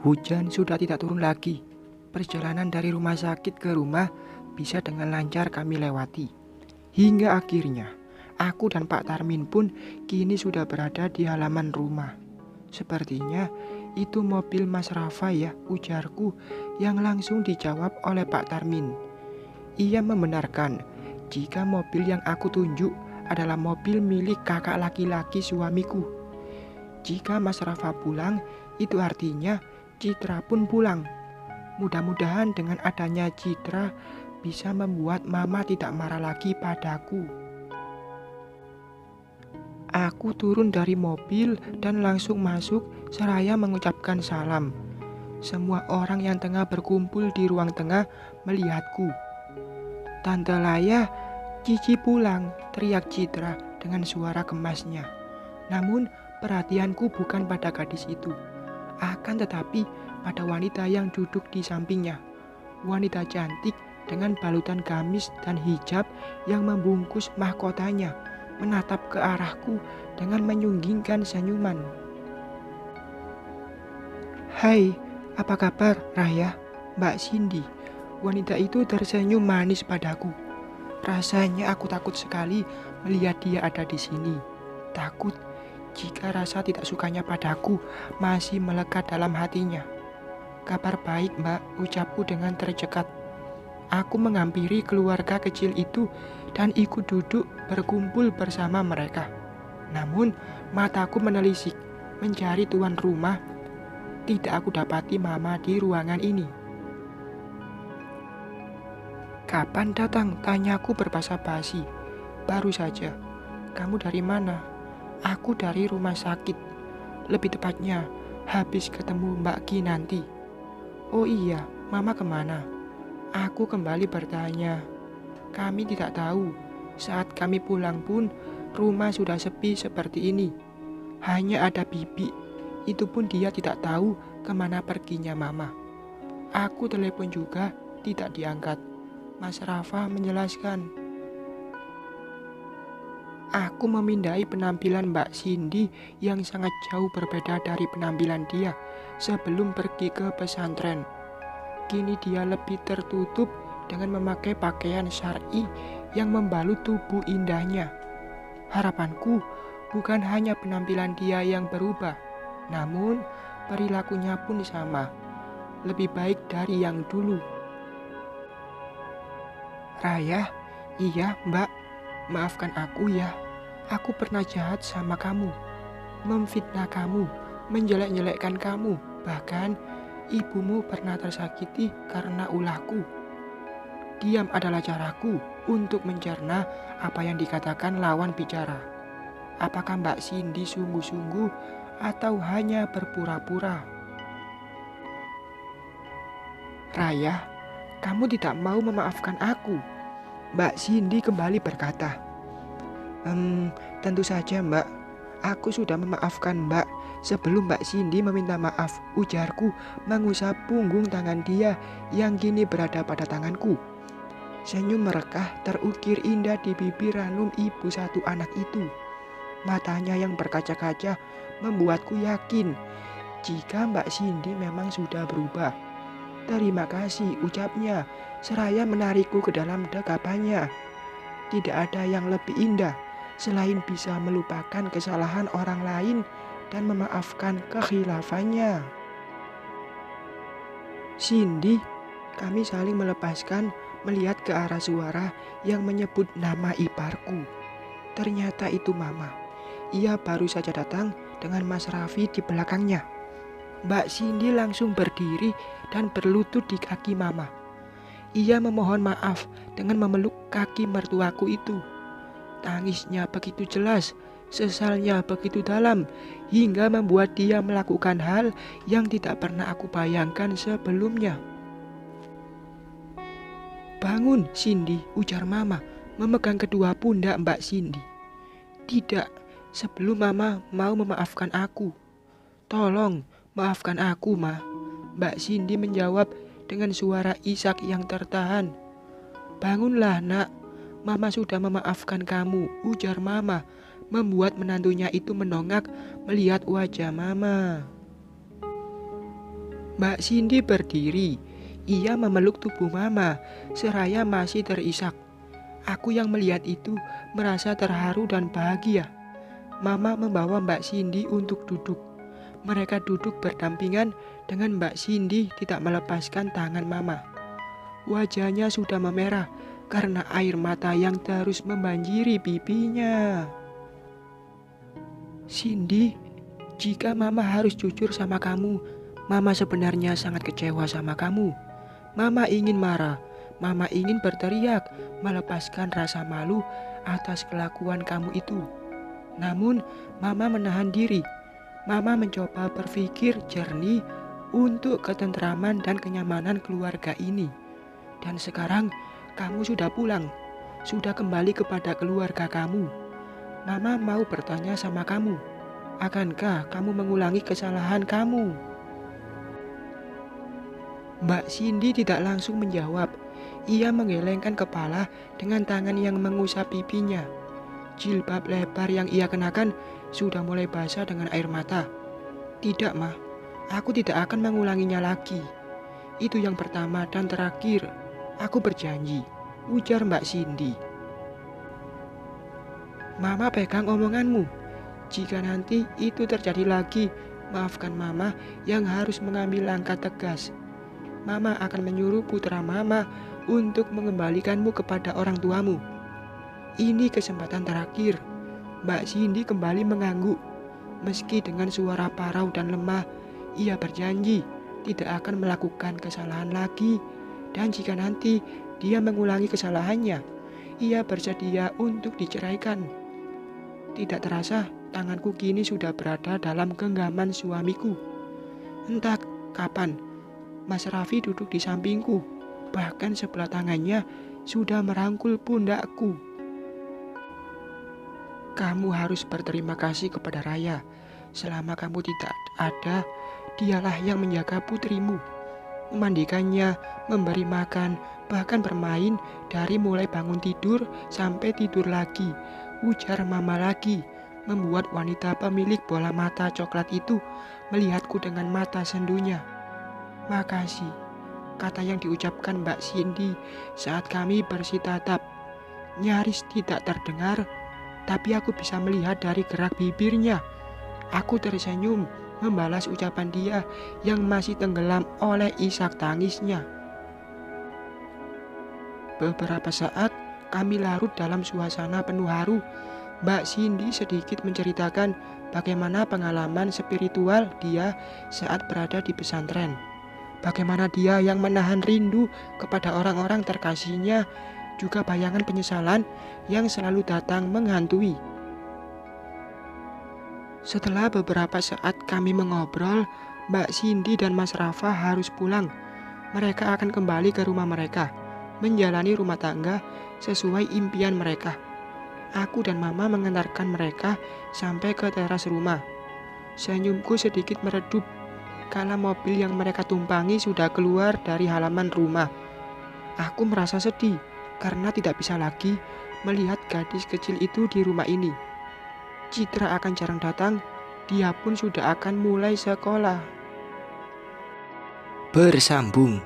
Hujan sudah tidak turun lagi. Perjalanan dari rumah sakit ke rumah bisa dengan lancar kami lewati. Hingga akhirnya, aku dan Pak Tarmin pun kini sudah berada di halaman rumah. Sepertinya itu mobil Mas Rafa ya, ujarku yang langsung dijawab oleh Pak Tarmin. Ia membenarkan jika mobil yang aku tunjuk adalah mobil milik kakak laki-laki suamiku. Jika Mas Rafa pulang, itu artinya Citra pun pulang. Mudah-mudahan dengan adanya Citra bisa membuat Mama tidak marah lagi padaku. Aku turun dari mobil dan langsung masuk seraya mengucapkan salam. Semua orang yang tengah berkumpul di ruang tengah melihatku. "Tante Laya, Cici pulang," teriak Citra dengan suara gemasnya. Namun perhatianku bukan pada gadis itu, akan tetapi pada wanita yang duduk di sampingnya. Wanita cantik dengan balutan gamis dan hijab yang membungkus mahkotanya menatap ke arahku dengan menyunggingkan senyuman. "Hai, apa kabar, Raya? Mbak Cindy." Wanita itu tersenyum manis padaku. Rasanya aku takut sekali melihat dia ada di sini. Takut jika rasa tidak sukanya padaku masih melekat dalam hatinya. "Kabar baik, Mbak," ucapku dengan tercekat. Aku menghampiri keluarga kecil itu dan ikut duduk berkumpul bersama mereka. Namun mataku menelisik mencari tuan rumah. Tidak aku dapati Mama di ruangan ini. "Kapan datang?" tanyaku berbasa-basi. "Baru saja." "Kamu dari mana?" "Aku dari rumah sakit. Lebih tepatnya, habis ketemu Mbak Kinanti." "Oh iya, Mama kemana?" Aku kembali bertanya. Kami tidak tahu. Saat kami pulang pun, rumah sudah sepi seperti ini. Hanya ada Bibi. Itu pun dia tidak tahu kemana perginya Mama. Aku telepon juga, tidak diangkat. Mas Rafa menjelaskan. Aku memindai penampilan Mbak Cindy yang sangat jauh berbeda dari penampilan dia sebelum pergi ke pesantren. Kini dia lebih tertutup dengan memakai pakaian syar'i yang membalut tubuh indahnya. Harapanku bukan hanya penampilan dia yang berubah, namun perilakunya pun sama, lebih baik dari yang dulu. "Raya, iya Mbak, maafkan aku ya. Aku pernah jahat sama kamu, memfitnah kamu, menjelek-jelekkan kamu, bahkan ibumu pernah tersakiti karena ulahku. Diam adalah caraku untuk mencerna apa yang dikatakan lawan bicara. Apakah Mbak Cindy sungguh-sungguh atau hanya berpura-pura?" "Raya, kamu tidak mau memaafkan aku?" Mbak Cindy kembali berkata. Tentu saja Mbak. Aku sudah memaafkan Mbak sebelum Mbak Cindy meminta maaf," ujarku mengusap punggung tangan dia yang kini berada pada tanganku. Senyum merekah terukir indah di bibir ranum ibu satu anak itu. Matanya yang berkaca-kaca membuatku yakin jika Mbak Cindy memang sudah berubah. "Terima kasih," ucapnya, seraya menarikku ke dalam dekapannya. Tidak ada yang lebih indah selain bisa melupakan kesalahan orang lain dan memaafkan kekhilafannya. "Cindy," kami saling melepaskan melihat ke arah suara yang menyebut nama iparku. Ternyata itu Mama. Ia baru saja datang dengan Mas Raffi di belakangnya. Mbak Cindy langsung berdiri dan berlutut di kaki Mama. Ia memohon maaf dengan memeluk kaki mertuaku itu. Tangisnya begitu jelas, sesalnya begitu dalam, hingga membuat dia melakukan hal yang tidak pernah aku bayangkan sebelumnya. "Bangun, Cindy," ujar Mama, memegang kedua pundak Mbak Cindy. "Tidak, sebelum Mama mau memaafkan aku." "Tolong, maafkan aku, Ma," Mbak Cindy menjawab dengan suara isak yang tertahan. "Bangunlah, Nak. Mama sudah memaafkan kamu," ujar Mama, membuat menantunya itu menongak melihat wajah Mama. Mbak Cindy berdiri. Ia memeluk tubuh Mama, seraya masih terisak. Aku yang melihat itu merasa terharu dan bahagia. Mama membawa Mbak Cindy untuk duduk. Mereka duduk berdampingan dengan Mbak Cindy tidak melepaskan tangan Mama. Wajahnya sudah memerah karena air mata yang terus membanjiri pipinya. Cindy, jika Mama harus jujur sama kamu, Mama sebenarnya sangat kecewa sama kamu. Mama ingin marah, Mama ingin berteriak, melepaskan rasa malu atas kelakuan kamu itu. Namun, Mama menahan diri. Mama mencoba berpikir jernih untuk ketentraman dan kenyamanan keluarga ini. Dan sekarang, kamu sudah pulang, sudah kembali kepada keluarga kamu. Mama mau bertanya sama kamu, akankah kamu mengulangi kesalahan kamu? Mbak Cindy tidak langsung menjawab. Ia menggelengkan kepala dengan tangan yang mengusap pipinya. Jilbab lebar yang ia kenakan sudah mulai basah dengan air mata. Tidak, Ma. Aku tidak akan mengulanginya lagi. Itu yang pertama dan terakhir. Aku berjanji, ujar Mbak Cindy. Mama pegang omonganmu. Jika nanti itu terjadi lagi, maafkan Mama yang harus mengambil langkah tegas. Mama akan menyuruh putra Mama untuk mengembalikanmu kepada orang tuamu. Ini kesempatan terakhir. Mbak Cindy kembali mengangguk. Meski dengan suara parau dan lemah, ia berjanji tidak akan melakukan kesalahan lagi. Dan jika nanti dia mengulangi kesalahannya, ia bersedia untuk diceraikan. Tidak terasa, tanganku kini sudah berada dalam genggaman suamiku. Entah kapan, Mas Raffi duduk di sampingku, bahkan sebelah tangannya sudah merangkul pundakku. Kamu harus berterima kasih kepada Raya. Selama kamu tidak ada, dialah yang menjaga putrimu, memandikannya, memberi makan, bahkan bermain dari mulai bangun tidur sampai tidur lagi, ujar Mama lagi, membuat wanita pemilik bola mata coklat itu melihatku dengan mata sendunya. Makasih, kata yang diucapkan Mbak Cindy saat kami bersitatap. Nyaris tidak terdengar, tapi aku bisa melihat dari gerak bibirnya. Aku tersenyum membalas ucapan dia yang masih tenggelam oleh isak tangisnya. Beberapa saat kami larut dalam suasana penuh haru. Mbak Cindy sedikit menceritakan bagaimana pengalaman spiritual dia saat berada di pesantren. Bagaimana dia yang menahan rindu kepada orang-orang terkasihnya, juga bayangan penyesalan yang selalu datang menghantui. Setelah beberapa saat kami mengobrol, Mbak Cindy dan Mas Rafa harus pulang. Mereka akan kembali ke rumah mereka, menjalani rumah tangga sesuai impian mereka. Aku dan Mama mengantarkan mereka sampai ke teras rumah. Senyumku sedikit meredup kala mobil yang mereka tumpangi sudah keluar dari halaman rumah. Aku merasa sedih karena tidak bisa lagi melihat gadis kecil itu di rumah ini. Citra akan jarang datang, dia pun sudah akan mulai sekolah. Bersambung.